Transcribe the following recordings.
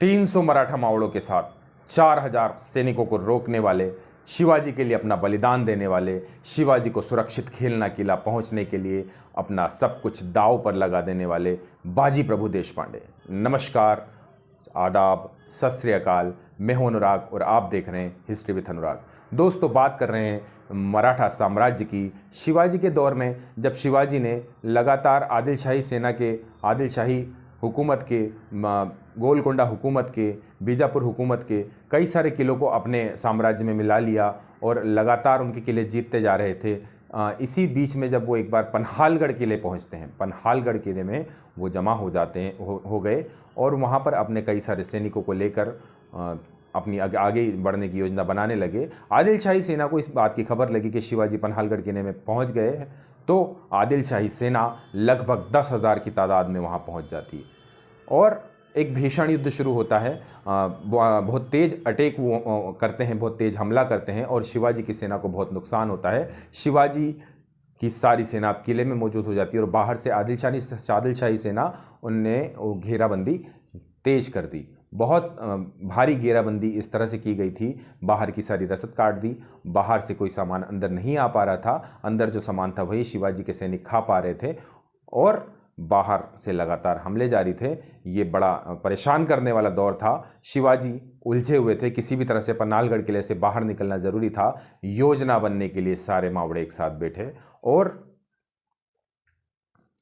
300 मराठा मावड़ों के साथ 4000 सैनिकों को रोकने वाले, शिवाजी के लिए अपना बलिदान देने वाले, शिवाजी को सुरक्षित खेलना किला पहुंचने के लिए अपना सब कुछ दांव पर लगा देने वाले बाजी प्रभु देशपांडे। नमस्कार, आदाब, सत श्री अकाल। मैं हूं अनुराग और आप देख रहे हैं हिस्ट्री विथ अनुराग। दोस्तों, बात कर रहे हैं मराठा साम्राज्य की। शिवाजी के दौर में जब शिवाजी ने लगातार आदिलशाही सेना के, आदिलशाही हुकूमत के, गोलकोंडा हुकूमत के, बीजापुर हुकूमत के कई सारे किलों को अपने साम्राज्य में मिला लिया और लगातार उनके किले जीतते जा रहे थे। इसी बीच में जब वो एक बार पनहालगढ़ किले पहुंचते हैं, पनहालगढ़ किले में वो जमा हो जाते हैं, हो गए और वहाँ पर अपने कई सारे सैनिकों को लेकर अपनी आगे बढ़ने की योजना बनाने लगे। आदिलशाही सेना को इस बात की खबर लगी कि शिवाजी पनहालगढ़ किले में पहुँच गए हैं, तो आदिलशाही सेना लगभग 10,000 की तादाद में वहाँ पहुँच जाती है और एक भीषण युद्ध शुरू होता है। बहुत तेज अटैक वो करते हैं, बहुत तेज हमला करते हैं और शिवाजी की सेना को बहुत नुकसान होता है। शिवाजी की सारी सेना किले में मौजूद हो जाती है और बाहर से आदिलशाही सेना उनने घेराबंदी तेज कर दी। बहुत भारी घेराबंदी इस तरह से की गई थी, बाहर की सारी रसद काट दी, बाहर से कोई सामान अंदर नहीं आ पा रहा था, अंदर जो सामान था वही शिवाजी के सैनिक खा पा रहे थे और बाहर से लगातार हमले जारी थे। ये बड़ा परेशान करने वाला दौर था। शिवाजी उलझे हुए थे, किसी भी तरह से पन्हालगढ़ किले से बाहर निकलना जरूरी था। योजना बनने के लिए सारे मावड़े एक साथ बैठे और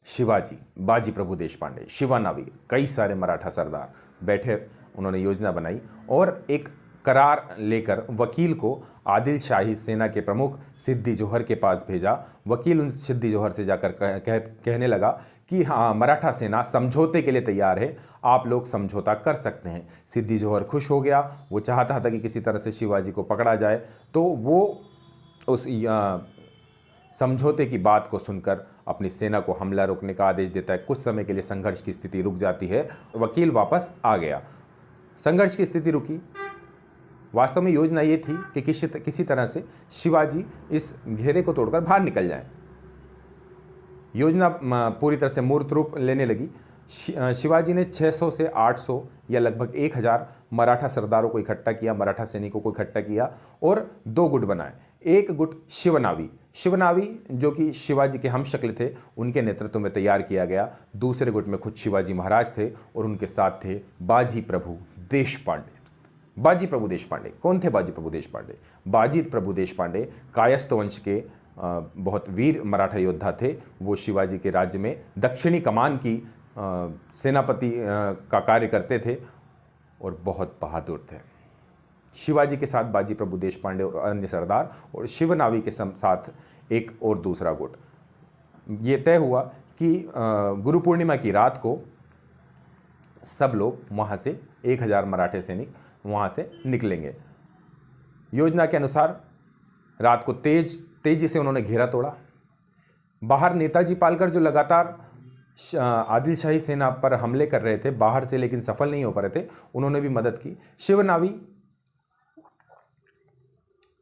शिवाजी, बाजी प्रभु देशपांडे, शिवानावी, कई सारे मराठा सरदार बैठे, उन्होंने योजना बनाई और एक करार लेकर वकील को आदिलशाही सेना के प्रमुख सिद्दी जोहर के पास भेजा। वकील उन सिद्दी जोहर से जाकर कहने लगा कि हाँ, मराठा सेना समझौते के लिए तैयार है, आप लोग समझौता कर सकते हैं। सिद्दी जोहर खुश हो गया, वो चाहता था कि किसी तरह से शिवाजी को पकड़ा जाए, तो वो उस समझौते की बात को सुनकर अपनी सेना को हमला रोकने का आदेश देता है। कुछ समय के लिए संघर्ष की स्थिति रुक जाती है, वकील वापस आ गया, संघर्ष की स्थिति रुकी। वास्तव में योजना ये थी कि किसी तरह से शिवाजी इस घेरे को तोड़कर बाहर निकल जाए। योजना पूरी तरह से मूर्त रूप लेने लगी। शिवाजी ने 600 से 800 या लगभग 1000 मराठा सरदारों को इकट्ठा किया, मराठा सैनिकों को इकट्ठा किया और 2 गुट बनाए। एक गुट शिवनावी जो कि शिवाजी के हमशक्ल थे, उनके नेतृत्व में तैयार किया गया। दूसरे गुट में खुद शिवाजी महाराज थे और उनके साथ थे बाजी प्रभु देशपांडे। बाजी प्रभु देशपांडे कौन थे? बाजी प्रभु देशपांडे, बाजी प्रभु देशपांडे कायस्थ वंश के बहुत वीर मराठा योद्धा थे। वो शिवाजी के राज्य में दक्षिणी कमान की सेनापति का कार्य करते थे और बहुत बहादुर थे। शिवाजी के साथ बाजी प्रभु देशपांडे और अन्य सरदार और शिवनावी के साथ एक और दूसरा गुट। ये तय हुआ कि गुरु पूर्णिमा की रात को सब लोग वहाँ से 1000 मराठे सैनिक वहाँ से निकलेंगे। योजना के अनुसार रात को तेजी से उन्होंने घेरा तोड़ा। बाहर नेताजी पालकर जो लगातार आदिलशाही सेना पर हमले कर रहे थे बाहर से, लेकिन सफल नहीं हो पा रहे थे, उन्होंने भी मदद की। शिवनावी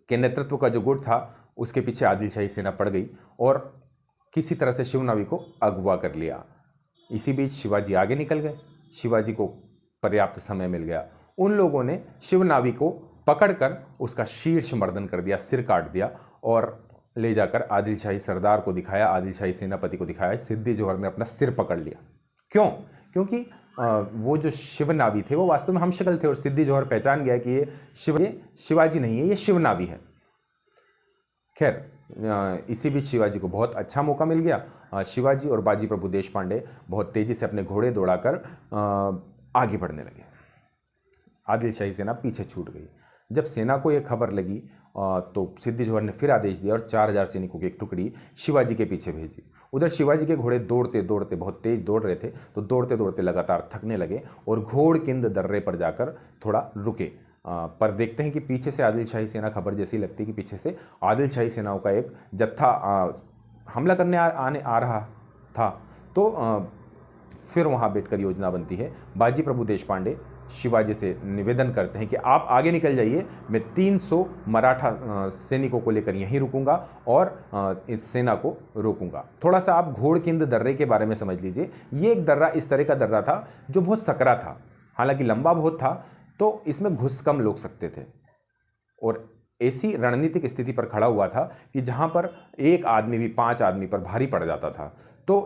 के नेतृत्व का जो गुट था उसके पीछे आदिलशाही सेना पड़ गई और किसी तरह से शिवनावी को अगवा कर लिया। इसी बीच शिवाजी आगे निकल गए, शिवाजी को पर्याप्त समय मिल गया। उन लोगों ने शिवनावी को पकड़कर उसका शीर्ष मर्दन कर दिया, सिर काट दिया और ले जाकर आदिलशाही सरदार को दिखाया, आदिलशाही सेनापति को दिखाया। सिद्दी जोहर ने अपना सिर पकड़ लिया। क्यों? क्योंकि वो जो शिवनावी थे वो वास्तव में हमशक्ल थे और सिद्दी जोहर पहचान गया कि ये शिवाजी नहीं है, ये शिवनावी है। खैर, इसी बीच शिवाजी को बहुत अच्छा मौका मिल गया। शिवाजी और बाजी प्रभु देशपांडे बहुत तेजी से अपने घोड़े दौड़ाकर आगे बढ़ने लगे। आदिलशाही सेना पीछे छूट गई। जब सेना को यह खबर लगी तो सिद्दी जोहर ने फिर आदेश दिया और 4000 सैनिकों की एक टुकड़ी शिवाजी के पीछे भेजी। उधर शिवाजी के घोड़े दौड़ते दौड़ते बहुत तेज दौड़ रहे थे, तो दौड़ते दौड़ते लगातार थकने लगे और घोड़किंद दर्रे पर जाकर थोड़ा रुके। पर देखते हैं कि पीछे से आदिलशाही सेना, खबर जैसी लगती है कि पीछे से आदिलशाही सेनाओं का एक जत्था हमला करने आ रहा था। तो फिर वहाँ बैठकर योजना बनती है। बाजी प्रभु देशपांडे शिवाजी से निवेदन करते हैं कि आप आगे निकल जाइए, मैं 300 मराठा सैनिकों को लेकर यहीं रुकूंगा और इस सेना को रोकूंगा। थोड़ा सा आप घोड़किंद दर्रे के बारे में समझ लीजिए। ये एक दर्रा इस तरह का दर्रा था जो बहुत सकरा था। हालांकि लंबा बहुत था तो इसमें घुस कम लोग सकते थे और ऐसी रणनीतिक स्थिति पर खड़ा हुआ था कि जहां पर एक आदमी भी 5 आदमी पर भारी पड़ जाता था। तो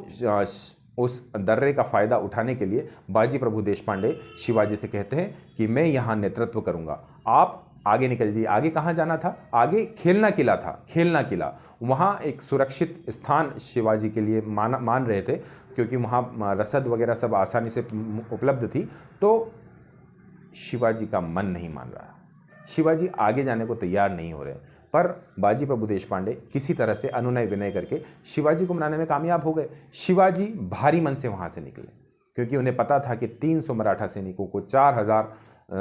उस दर्रे का फायदा उठाने के लिए बाजी प्रभु देशपांडे शिवाजी से कहते हैं कि मैं यहां नेतृत्व करूंगा, आप आगे निकल जाइए। आगे कहां जाना था? आगे खेलना किला था। खेलना किला वहां एक सुरक्षित स्थान शिवाजी के लिए मान रहे थे, क्योंकि वहां रसद वगैरह सब आसानी से उपलब्ध थी। तो शिवाजी का मन नहीं मान रहा, शिवाजी आगे जाने को तैयार नहीं हो रहे, पर बाजी प्रभु देशपांडे किसी तरह से अनुनय विनय करके शिवाजी को मनाने में कामयाब हो गए। शिवाजी भारी मन से वहां से निकले, क्योंकि उन्हें पता था कि 300 मराठा सैनिकों को 4000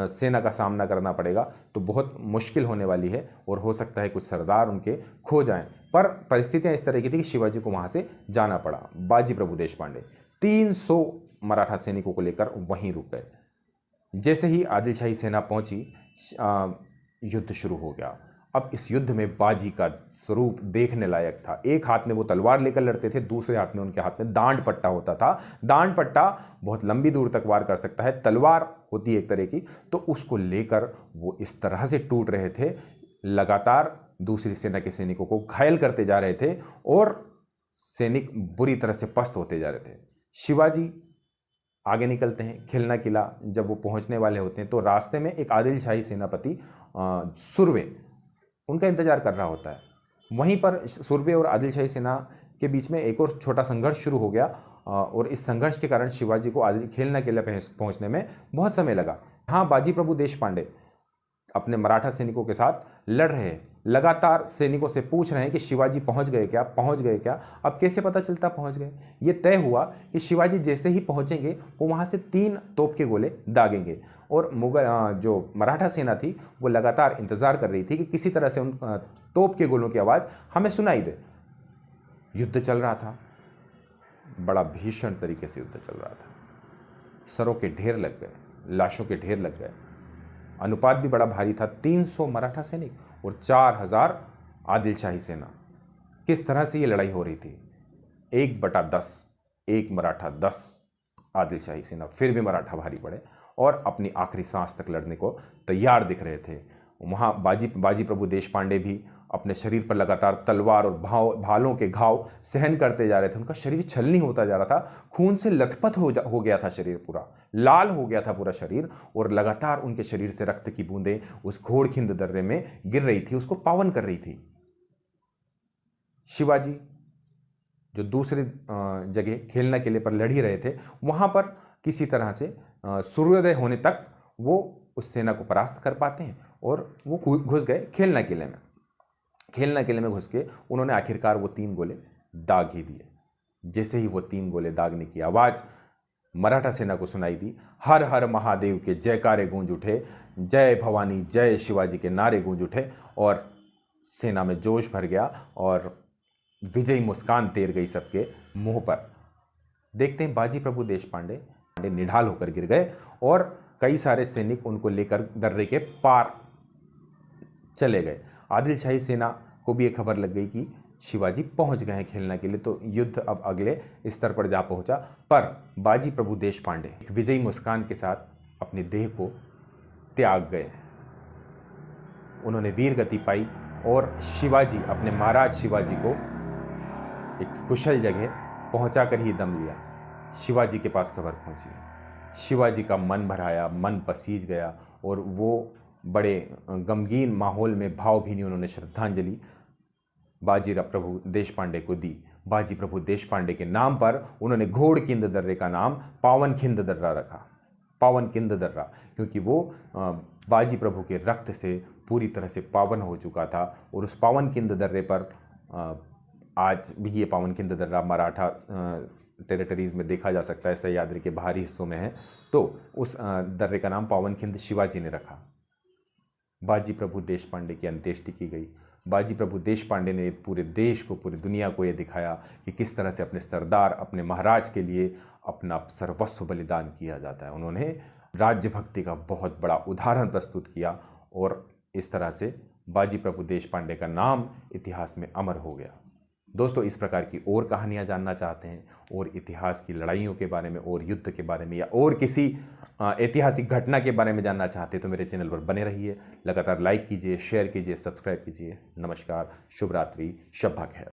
सेना का सामना करना पड़ेगा, तो बहुत मुश्किल होने वाली है और हो सकता है कुछ सरदार उनके खो जाएं। पर परिस्थितियां इस तरह की थी कि शिवाजी को वहां से जाना पड़ा। बाजी प्रभु देशपांडे 300 मराठा सैनिकों को लेकर वहीं रुक गए। जैसे ही आदिल शाही सेना पहुंची, युद्ध शुरू हो गया। अब इस युद्ध में बाजी का स्वरूप देखने लायक था। एक हाथ में वो तलवार लेकर लड़ते थे, दूसरे हाथ में उनके हाथ में दांड पट्टा होता था। दांड पट्टा बहुत लंबी दूर तक वार कर सकता है, तलवार होती है एक तरह की, तो उसको लेकर वो इस तरह से टूट रहे थे, लगातार दूसरी सेना के सैनिकों को घायल करते जा रहे थे और सैनिक बुरी तरह से पस्त होते जा रहे थे। शिवाजी आगे निकलते हैं। खेलना किला जब वो पहुंचने वाले होते हैं तो रास्ते में एक आदिल शाही सेनापति सुरवे उनका इंतजार कर रहा होता है। वहीं पर सुरवे और आदिल शाही सेना के बीच में एक और छोटा संघर्ष शुरू हो गया और इस संघर्ष के कारण शिवाजी को खेलना किला पहुंचने में बहुत समय लगा। हाँ, बाजी प्रभु देशपांडे अपने मराठा सैनिकों के साथ लड़ रहे हैं, लगातार सैनिकों से पूछ रहे हैं कि शिवाजी पहुंच गए क्या, पहुंच गए क्या। अब कैसे पता चलता पहुंच गए? ये तय हुआ कि शिवाजी जैसे ही पहुंचेंगे वो वहां से 3 तोप के गोले दागेंगे और मुगल जो मराठा सेना थी वो लगातार इंतजार कर रही थी कि किसी तरह से उन तोप के गोलों की आवाज़ हमें सुनाई दे। युद्ध चल रहा था, बड़ा भीषण तरीके से युद्ध चल रहा था। सरों के ढेर लग गए, लाशों के ढेर लग गए। अनुपात भी बड़ा भारी था, 300 मराठा सैनिक और 4000 आदिल शाही सेना। किस तरह से ये लड़ाई हो रही थी? 1/10, 1 मराठा 10 आदिल शाही सेना। फिर भी मराठा भारी पड़े और अपनी आखिरी सांस तक लड़ने को तैयार दिख रहे थे। वहाँ बाजी प्रभु देशपांडे भी अपने शरीर पर लगातार तलवार और भालों के घाव सहन करते जा रहे थे। उनका शरीर छलनी होता जा रहा था, खून से लथपथ हो गया था शरीर, पूरा लाल हो गया था पूरा शरीर और लगातार उनके शरीर से रक्त की बूंदें उस घोड़खिंद दर्रे में गिर रही थी, उसको पावन कर रही थी। शिवाजी जो दूसरे जगह खेलना किले पर लड़ ही रहे थे, वहां पर किसी तरह से सूर्योदय होने तक वो उस सेना को परास्त कर पाते हैं और वो घुस गए खेलना किले में। खेलना किले में घुस के उन्होंने आखिरकार वो 3 गोले दाग ही दिए। जैसे ही वो 3 गोले दागने की आवाज़ मराठा सेना को सुनाई दी, हर हर महादेव के जयकारे गूंज उठे, जय भवानी जय शिवाजी के नारे गूंज उठे और सेना में जोश भर गया और विजयी मुस्कान तैर गई सबके मुंह पर। देखते हैं बाजी प्रभु देशपांडे निढाल होकर गिर गए और कई सारे सैनिक उनको लेकर दर्रे के पार चले गए। आदिल शाही सेना को भी एक खबर लग गई कि शिवाजी पहुंच गए हैं खेलना के लिए, तो युद्ध अब अगले स्तर पर जा पहुंचा। पर बाजी प्रभु देशपांडे एक विजयी मुस्कान के साथ अपनी देह को त्याग गए। उन्होंने वीर गति पाई और शिवाजी अपने महाराज शिवाजी को एक कुशल जगह पहुंचाकर ही दम लिया। शिवाजी के पास खबर पहुंची, शिवाजी का मन भराया, मन पसीज गया और वो बड़े गमगीन माहौल में भावभीनी उन्होंने श्रद्धांजलि बाजी प्रभु देशपांडे को दी। बाजी प्रभु देशपांडे के नाम पर उन्होंने घोड़किंद दर्रे का नाम पावनखिंद दर्रा रखा। पावनखिंद दर्रा क्योंकि वो बाजी प्रभु के रक्त से पूरी तरह से पावन हो चुका था और उस पावनखिंद दर्रे पर आज भी ये पावनखिंद दर्रा मराठा टेरिटरीज़ में देखा जा सकता है, सह्याद्री के बाहरी हिस्सों में है। तो उस दर्रे का नाम पावनखिंद शिवाजी ने रखा। बाजी प्रभु देशपांडे की अंत्येष्टि की गई। बाजी प्रभु देशपांडे ने पूरे देश को, पूरी दुनिया को ये दिखाया कि किस तरह से अपने सरदार, अपने महाराज के लिए अपना सर्वस्व बलिदान किया जाता है। उन्होंने राज्य भक्ति का बहुत बड़ा उदाहरण प्रस्तुत किया और इस तरह से बाजी प्रभु देशपांडे का नाम इतिहास में अमर हो गया। दोस्तों, इस प्रकार की और कहानियाँ जानना चाहते हैं और इतिहास की लड़ाइयों के बारे में और युद्ध के बारे में या और किसी ऐतिहासिक घटना के बारे में जानना चाहते हैं तो मेरे चैनल पर बने रहिए। लगातार लाइक कीजिए, शेयर कीजिए, सब्सक्राइब कीजिए। नमस्कार, शुभ रात्रि, शब खैर।